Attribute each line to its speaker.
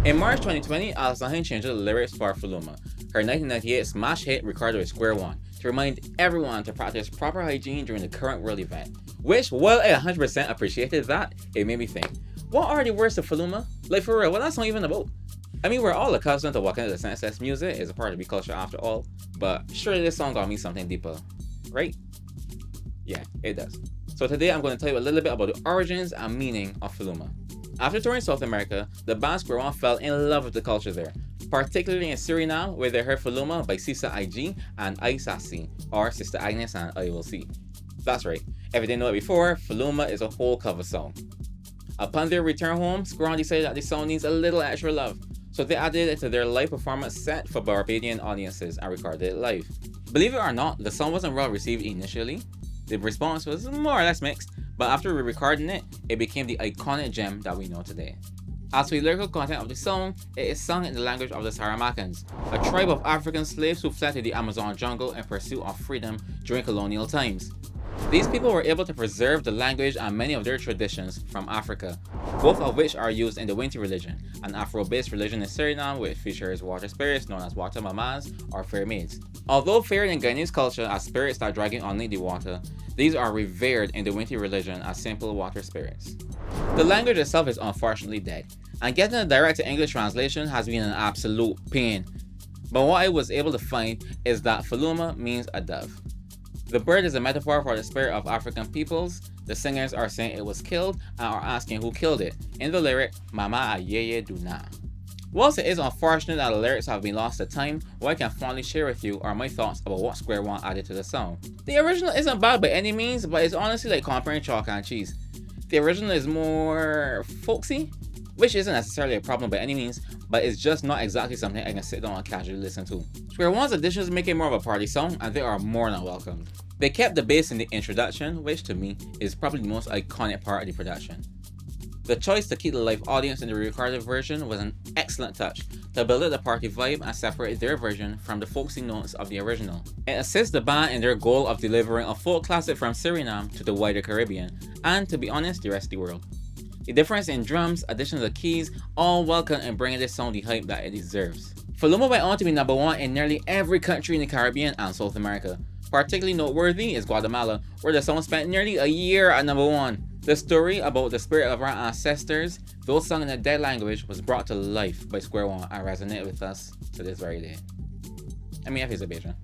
Speaker 1: In March 2020, Allison Hinds changed the lyrics for Faluma, her 1998 smash hit recorded with Square One, to remind everyone to practice proper hygiene during the current world event. Which, while I 100% appreciated that, it made me think, what are the words of Faluma? Like for real, what that song even about? I mean, we're all accustomed to walking to the senseless music, it's a part of the culture after all, but surely this song got me something deeper, right? Yeah, it does. So today I'm going to tell you a little bit about the origins and meaning of Faluma. After touring South America, the band Square One fell in love with the culture there, particularly in Suriname, where they heard Faluma by Sisa IG and Aisasi, or Sister Agnes and I Will See. That's right, if you didn't know it before, Faluma is a whole cover song. Upon their return home, Square One decided that the song needs a little extra love, so they added it to their live performance set for Barbadian audiences and recorded it live. Believe it or not, the song wasn't well received initially. The response was more or less mixed, but after re-recording it, it became the iconic gem that we know today. As for the lyrical content of the song, it is sung in the language of the Saramakans, a tribe of African slaves who fled to the Amazon jungle in pursuit of freedom during colonial times. These people were able to preserve the language and many of their traditions from Africa, both of which are used in the Winti religion, an Afro-based religion in Suriname which features water spirits known as water mamas or fair maids. Although feared in Guyanese culture as spirits that dragging only the water, these are revered in the Winti religion as simple water spirits. The language itself is unfortunately dead, and getting a direct to English translation has been an absolute pain. But what I was able to find is that Faluma means a dove. The bird is a metaphor for the spirit of African peoples. The singers are saying it was killed and are asking who killed it, in the lyric, Mama Ayeye Duna. Whilst it is unfortunate that the lyrics have been lost to time, what I can fondly share with you are my thoughts about what Square One added to the song. The original isn't bad by any means, but it's honestly like comparing chalk and cheese. The original is more folksy, which isn't necessarily a problem by any means, but it's just not exactly something I can sit down and casually listen to. Square One's additions make it more of a party song, and they are more than welcomed. They kept the bass in the introduction, which to me is probably the most iconic part of the production. The choice to keep the live audience in the recorded version was an excellent touch to build up the party vibe and separate their version from the folksy notes of the original. It assists the band in their goal of delivering a folk classic from Suriname to the wider Caribbean, and to be honest, the rest of the world. The difference in drums, additions of keys, all welcome in bringing this song the hype that it deserves. Faluma went on to be #1 in nearly every country in the Caribbean and South America. Particularly noteworthy is Guatemala, where the song spent nearly a year at #1. The story about the spirit of our ancestors, though sung in a dead language, was brought to life by Square One and resonated with us to this very day. I mean, if he's a patron.